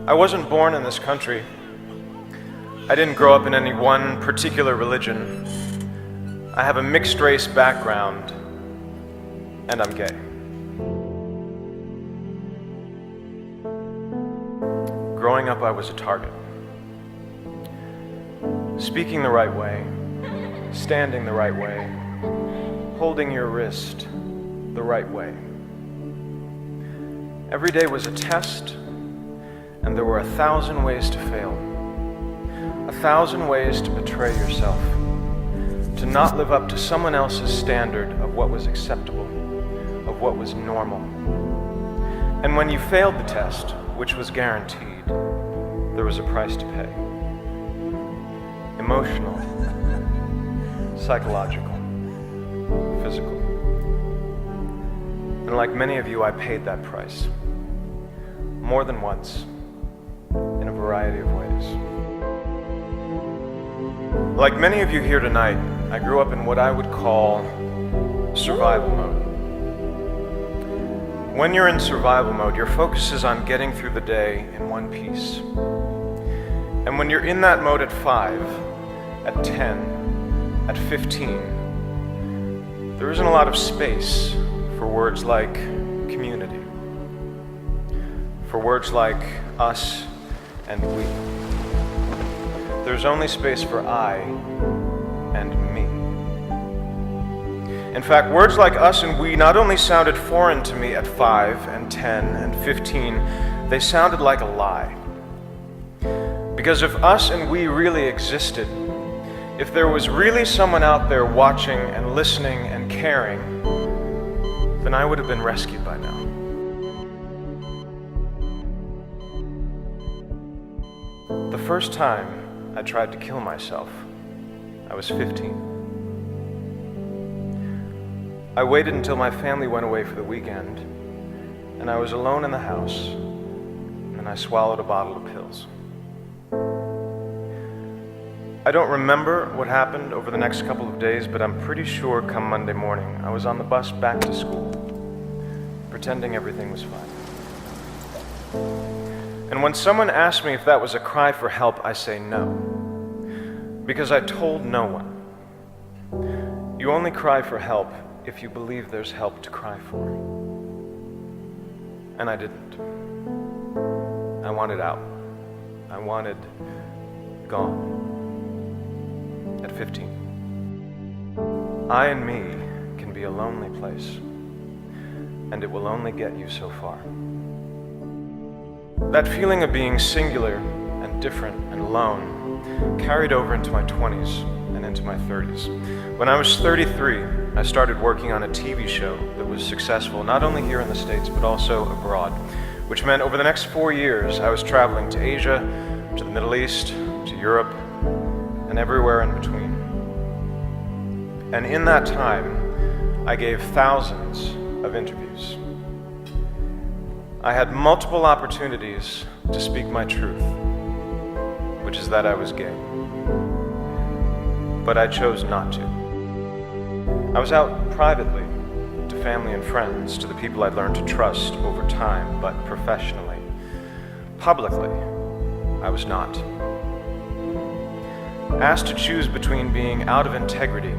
I wasn't born in this country. I didn't grow up in any one particular religion. I have a mixed race background, and I'm gay. Growing up, I was a target. Speaking the right way, standing the right way, holding your wrist the right way. Every day was a test, and there were 1,000 ways to fail. 1,000 ways to betray yourself, to not live up to someone else's standard of what was acceptable, of what was normal. And when you failed the test, which was guaranteed, there was a price to pay. Emotional, psychological, physical. And like many of you, I paid that price. More than once, in a variety of ways. Like many of you here tonight, I grew up in what I would call survival mode. When you're in survival mode, your focus is on getting through the day in one piece. And when you're in that mode at 5, at 10, at 15, there isn't a lot of space for words like community, for words like us and we. There's only space for I and me. In fact, words like us and we not only sounded foreign to me at 5 and 10 and 15, they sounded like a lie. Because if us and we really existed, if there was really someone out there watching and listening and caring, then I would have been rescued by now. The first time I tried to kill myself, I was 15. I waited until my family went away for the weekend, and I was alone in the house, and I swallowed a bottle of pills. I don't remember what happened over the next couple of days, but I'm pretty sure come Monday morning, I was on the bus back to school, pretending everything was fine. And when someone asks me if that was a cry for help, I say no, because I told no one. You only cry for help if you believe there's help to cry for. And I didn't. I wanted out. I wanted gone. At 15. I and me can be a lonely place, and it will only get you so far. That feeling of being singular and different and alone carried over into my 20s and into my 30s. When I was 33, I started working on a TV show that was successful not only here in the States but also abroad, which meant over the next 4 years I was traveling to Asia, to the Middle East, to Europe, and everywhere in between. And in that time, I gave thousands of interviews. I had multiple opportunities to speak my truth, which is that I was gay. But I chose not to. I was out privately, to family and friends, to the people I'd learned to trust over time, but professionally. Publicly, I was not. Asked to choose between being out of integrity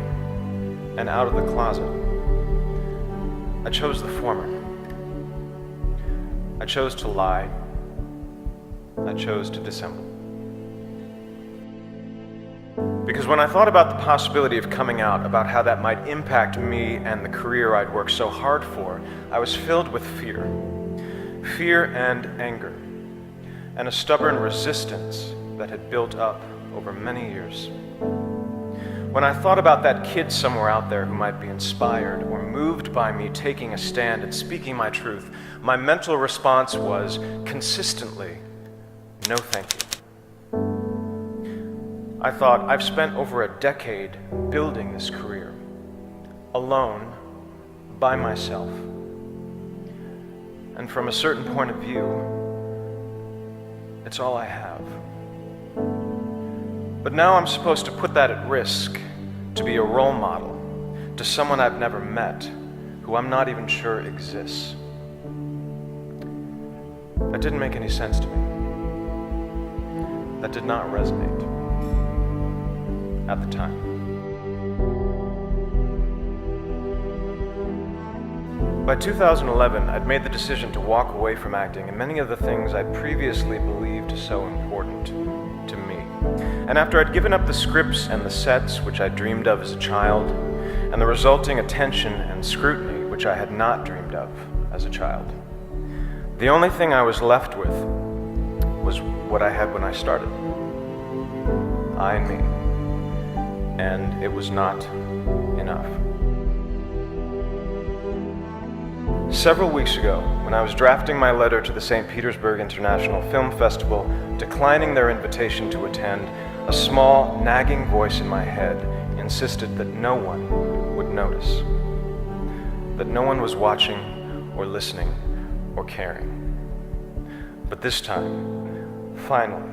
and out of the closet, I chose the former. I chose to lie. I chose to dissemble. Because when I thought about the possibility of coming out, about how that might impact me and the career I'd worked so hard for, I was filled with fear. Fear and anger, and a stubborn resistance that had built up over many years. When I thought about that kid somewhere out there who might be inspired or moved by me taking a stand and speaking my truth, my mental response was consistently, no thank you. I thought, I've spent over a decade building this career, alone, by myself. And from a certain point of view, it's all I have. But now I'm supposed to put that at risk to be a role model to someone I've never met, who I'm not even sure exists. That didn't make any sense to me. that did not resonate at the time. By 2011, I'd made the decision to walk away from acting and many of the things I'd previously believed so important to me. And after I'd given up the scripts and the sets which I dreamed of as a child, and the resulting attention and scrutiny which I had not dreamed of as a child, the only thing I was left with was what I had when I started. I and me. And it was not enough. Several weeks ago, when I was drafting my letter to the St. Petersburg International Film Festival, declining their invitation to attend, a small, nagging voice in my head insisted that no one would notice, that no one was watching or listening or caring. But this time, finally,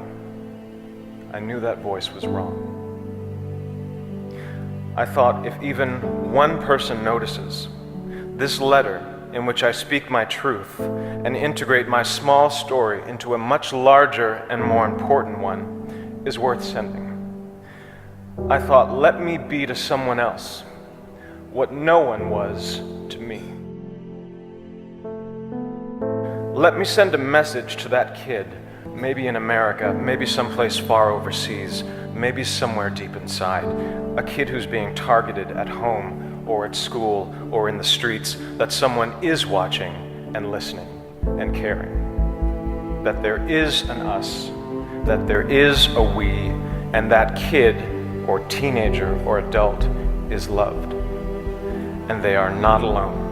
I knew that voice was wrong. I thought, if even one person notices, this letter, in which I speak my truth and integrate my small story into a much larger and more important one, is worth sending. I thought, let me be to someone else what no one was to me. Let me send a message to that kid, maybe in America, maybe someplace far overseas, maybe somewhere deep inside, a kid who's being targeted at home or at school or in the streets, that someone is watching and listening and caring. That there is an us, that there is a we, and that kid or teenager or adult is loved. And they are not alone.